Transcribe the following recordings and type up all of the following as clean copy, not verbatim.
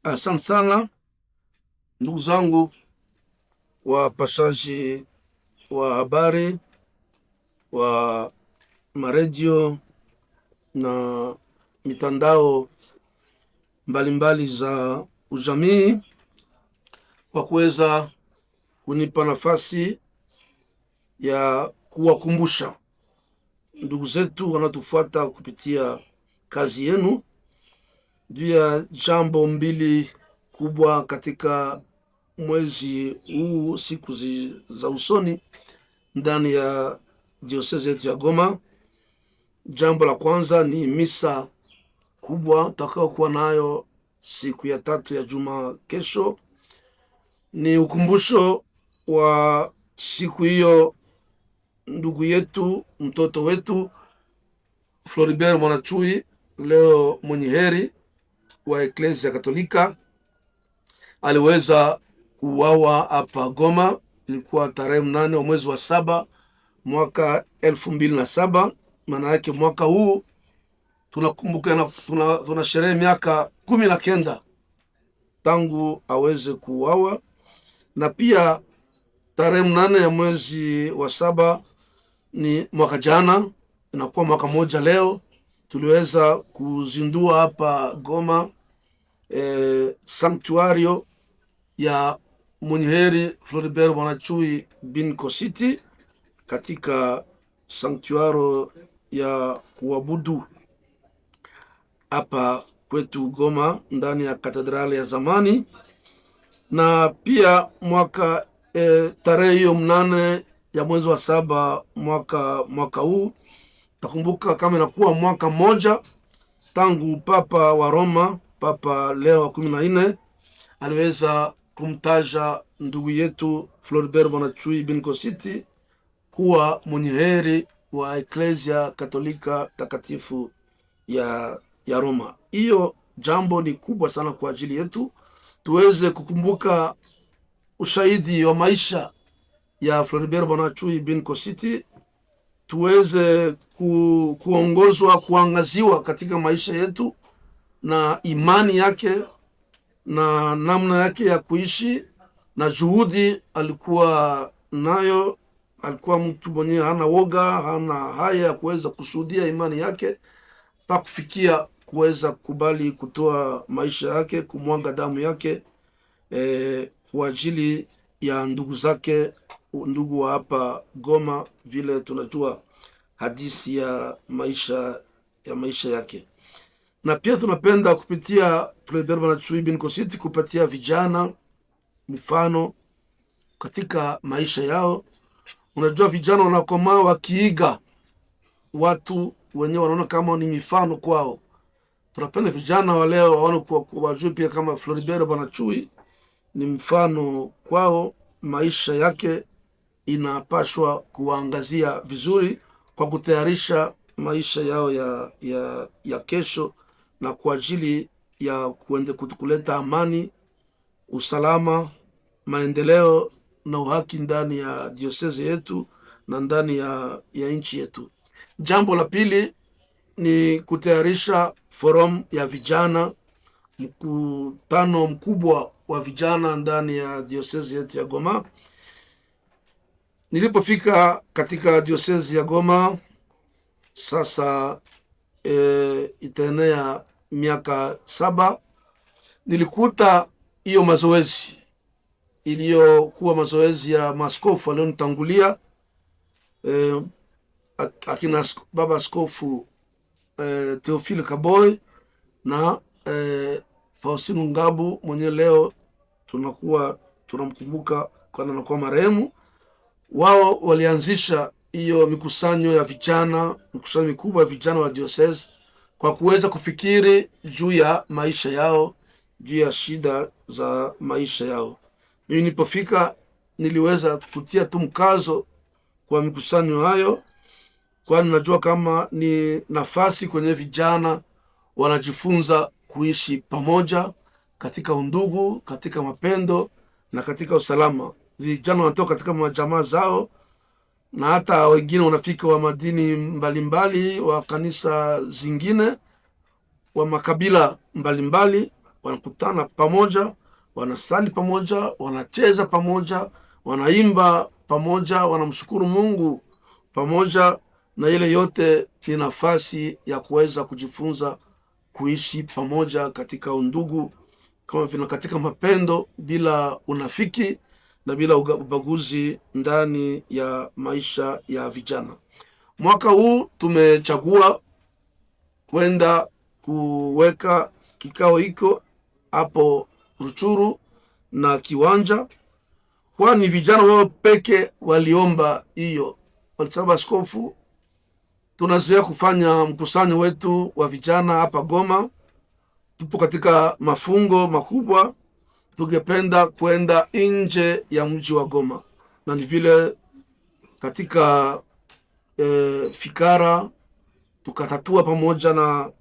Asante sana ndugu zangu wapashaji wa habari wa maredio na mitandao mbalimbali za ujamii kwa kuweza kunipa nafasi ya kuwakumbusha ndugu zetu wanatufuata kupitia kazi yenu juu ya jambo mbili kubwa katika mwezi huu, siku za usoni ndani ya diocese yetu ya Goma. Jambo la kwanza ni misa kubwa takao kuwa nayo siku ya 3 ya juma kesho. Ni ukumbusho wa siku hiyo ndugu yetu, mtoto wetu Floribert Mwanachui, leo mwenye heri wa Eklesia Katolika, aliweza kuuawa hapa Goma. Ilikuwa tarehe 8 wa mwezi wa 7 mwaka 2007. Maana yake mwaka huu tunakumbuka tunasherehe miaka 19 tangu aweze kuuawa, na pia tarehe 8 ya mwezi wa 7 ni mwaka jana, inakuwa mwaka moja leo. Tuliweza kuzindua hapa Goma sanctuario ya mwenye heri Floribert Mwanachui bin Kositi, katika sanctuario ya kuabudu hapa kwetu Goma ndani ya katedrali ya zamani. Na pia mwaka tarehe hiyo 8 ya mwezi wa 7 mwaka huu takumbuka kama inakuwa mwaka moja tangu Papa wa Roma, Papa Leo wa 14 aliweza kumtaja ndugu yetu Floribert Mwanachui bin Kositi kuwa mwenye heri wa Eklesia Katolika takatifu ya Roma. Hiyo jambo ni kubwa sana kwa ajili yetu, tuweze kukumbuka ushahidi wa maisha ya Floribert Mwanachui bin Kositi, tuweze kuongozwa, kuangaziwa katika maisha yetu na imani yake na namna yake ya kuishi na juhudi alikuwa nayo. Alikuwa mtu mwenye hana woga, hana haya ya kuweza kusudia imani yake pa kufikia kuweza kubali kutoa maisha yake, kumwaga damu yake kwa ajili ya ndugu zake, ndugu wa hapa Goma, vile tunajua hadithi ya maisha yake. Na pia tunapenda kupitia Floribert Mwanachui bin Kositi kupatia vijana mfano katika maisha yao. Unajua vijana wanakomaa wakiiga watu wenyewe, wanaona kama ni mifano kwao. Tunapenda vijana wa leo waone wajue pia kama Floribert Mwanachui ni mfano kwao. Maisha yake inapashwa kuangazia vizuri kwa kutayarisha maisha yao ya kesho, na kwa ajili ya kuleta amani, usalama, maendeleo na uhaki ndani ya diocese yetu na ndani ya nchi yetu. Jambo la pili ni kutayarisha forum ya vijana, mkutano mkubwa wa vijana ndani ya diocese yetu ya Goma. Nilipofika katika diocese ya Goma sasa itaenea miaka 7, nilikuta hiyo mazoezi iliyokuwa mazoezi ya maskofu walionitangulia, akina baba askofu Theophile Kaboy na Faustino Ngabu mwenye leo tunamkumbuka kwa anakuwa marehemu. Wao walianzisha hiyo mikusanyo ya vijana, mikusanyo mikubwa ya vijana wa diocese kwa kuweza kufikiri juu ya maisha yao, juu ya shida za maisha yao. Mimi nilipofika niliweza kutia tu mkazo kwa mikusanyo hayo, kwani najua kama ni nafasi kwenye vijana wanajifunza kuishi pamoja katika undugu, katika mapendo na katika usalama. Vijana wanatoka katika majamaa zao, na hata wengine wanafika wa madini mbalimbali, wa kanisa zingine, wa makabila mbalimbali, wanakutana pamoja, wanasali pamoja, wanacheza pamoja, wanaimba pamoja, wanamshukuru Mungu pamoja, na ile yote ni nafasi ya kuweza kujifunza kuishi pamoja katika undugu, kama vile katika mapendo, bila unafiki na bila ubaguzi ndani ya maisha ya vijana. Mwaka huu tumechagua kwenda kuweka kikao hiko hapo Ruchuru na Kiwanja, kwani vijana wao peke waliomba hiyo. Walisema, askofu, tunazoea kufanya mkusanyo wetu wa vijana hapa Goma, tupo katika mafungo makubwa, tungependa kwenda nje ya mji wa Goma. Na ni vile katika fikara tukatatua pamoja na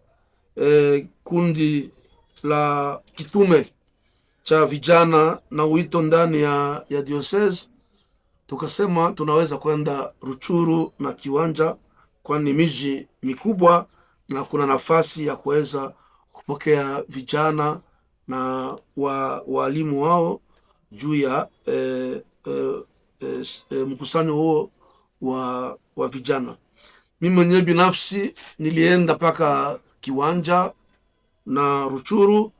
kundi la kitume cha vijana na wito ndani ya diocese, tukasema tunaweza kwenda Ruchuru na Kiwanja, kwani miji mikubwa na kuna nafasi ya kuweza kupokea vijana na walimu wao juu ya mkusanyo huo wa vijana. Mimi mwenyewe binafsi nilienda paka Kiwanja na Ruchuru,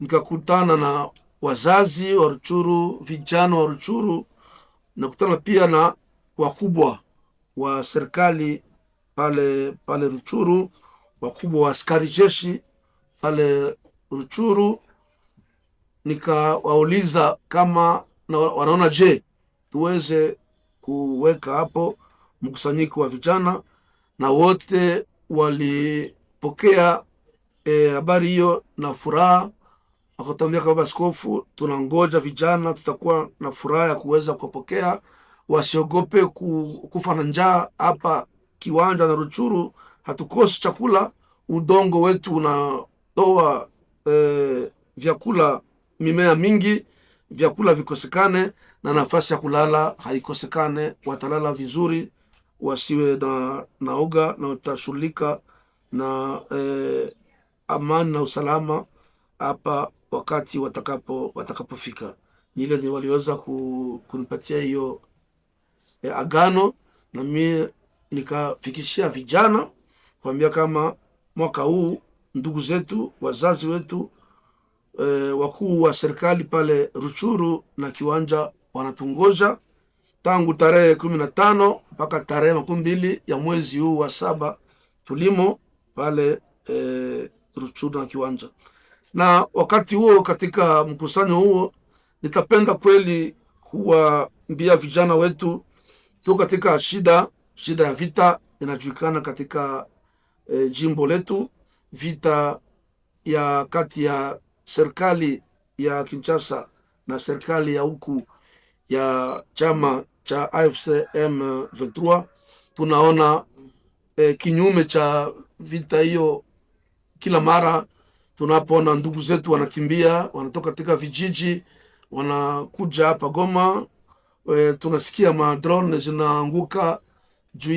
nikakutana na wazazi wa Ruchuru, vijana wa Ruchuru, nakutana pia na wakubwa wa serikali pale Ruchuru, wakubwa wa askari jeshi pale Ruchuru. Nikawauliza kama wanaona je tuweze kuweka hapo mkusanyiko wa vijana, na wote walipokea habari hiyo na furaha. Wakatambia kama askofu, tunangoja vijana, tutakuwa na furaha ya kuweza kupokea, wasiogope kufa na njaa. Hapa Kiwanja na Ruchuru hatukosi chakula, udongo wetu unatoa vyakula, mimea mingi, vyakula vikosekane na nafasi ya kulala haikosekane. Watalala vizuri, wasiwe na oga, na watashughulika na amani na usalama hapa wakati watakapofika. Nile ni waliweza kunipatia hiyo agano, na mimi nikafikishia vijana kuambia kama mwaka huu ndugu zetu, wazazi wetu, wakuu wa serikali pale Ruchuru na Kiwanja wanatungoja tangu tarehe 15 mpaka tarehe 20 ya mwezi huu wa 7 tulimo pale Ruchuru na Kiwanja. Na wakati huo, katika mkusanyo huo, nitapenda kweli kuwaambia vijana wetu, tu katika shida ya vita inajulikana katika jimbo letu, vita ya kati ya serikali ya Kinshasa na serikali ya huku ya chama cha AFC M23. Tunaona kinyume cha vita hiyo, kila mara tunapoona ndugu zetu wanakimbia, wanatoka katika vijiji, wanakuja hapa Goma, tunasikia madrone zinaanguka juu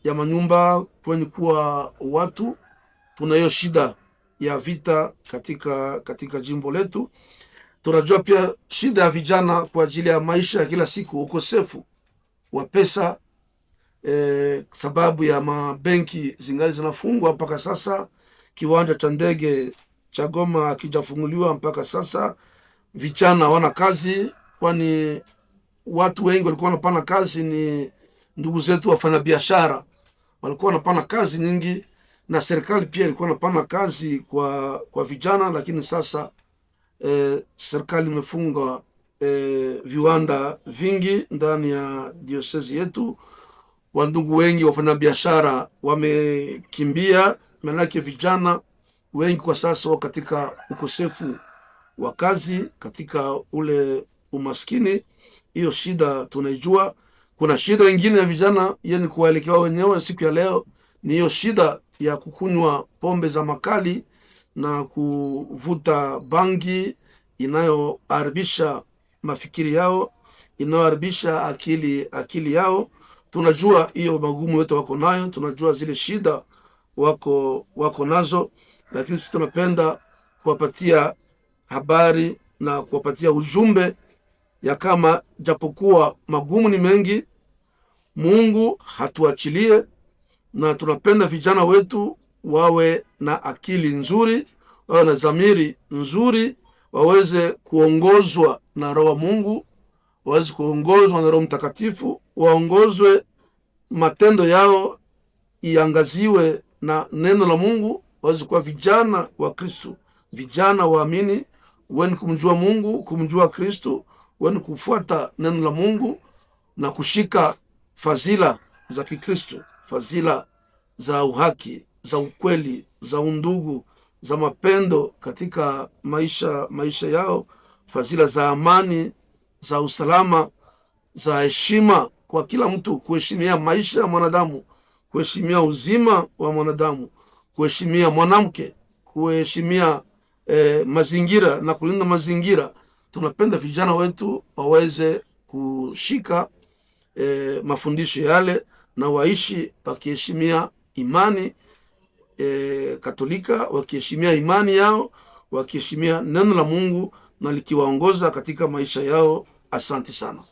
ya manyumba kwenye kuwa watu. Tuna hiyo shida ya vita katika jimbo letu. Tunajua pia shida ya vijana kwa ajili ya maisha ya kila siku, ukosefu wa pesa, sababu ya mabenki zingali zinafungwa mpaka sasa. Kiwanja cha ndege cha Goma hakijafunguliwa mpaka sasa. Vijana wana kazi, kwani watu wengi walikuwa wanapana kazi ni ndugu zetu wafanya biashara, walikuwa wanapana kazi nyingi, na serikali pia ilikuwa inapana kazi kwa vijana. Lakini sasa serikali imefunga viwanda vingi ndani ya diocese yetu. Wandugu wengi wafanya biashara wamekimbia, manake vijana wengi kwa sasa wako katika ukosefu wa kazi, katika ule umaskini. Hiyo shida tunaijua. Kuna shida nyingine ya vijana yani kuwaelekea wenyewe siku ya leo, ni hiyo shida ya kukunywa pombe za makali na kuvuta bangi inayoharibisha mafikiri yao, inayoharibisha akili yao. Tunajua hiyo magumu yote wako nayo, tunajua zile shida wako nazo, lakini sisi tunapenda kuwapatia habari na kuwapatia ujumbe ya kama japokuwa magumu ni mengi, Mungu hatuachilie, na tunapenda vijana wetu wawe na akili nzuri, wawe na dhamiri nzuri, waweze kuongozwa na Roho wa Mungu, waweze kuongozwa na Roho Mtakatifu, waongozwe, matendo yao iangaziwe na neno la Mungu, waweze kuwa vijana wa Kristo, vijana waamini, wenye kumjua Mungu, kumjua Kristo, wenye kufuata neno la Mungu na kushika fadhila za Kikristo, fadhila za uhaki, za ukweli, za undugu, za mapendo katika maisha yao, fadhila za amani, za usalama, za heshima kwa kila mtu, kuheshimia maisha ya mwanadamu, kuheshimia uzima wa mwanadamu, kuheshimia mwanamke, kuheshimia mazingira na kulinda mazingira. Tunapenda vijana wetu waweze kushika mafundisho yale na waishi wakiheshimia imani Katolika, wakiheshimia imani yao, wakiheshimia neno la Mungu na likiwaongoza katika maisha yao. Asante sana.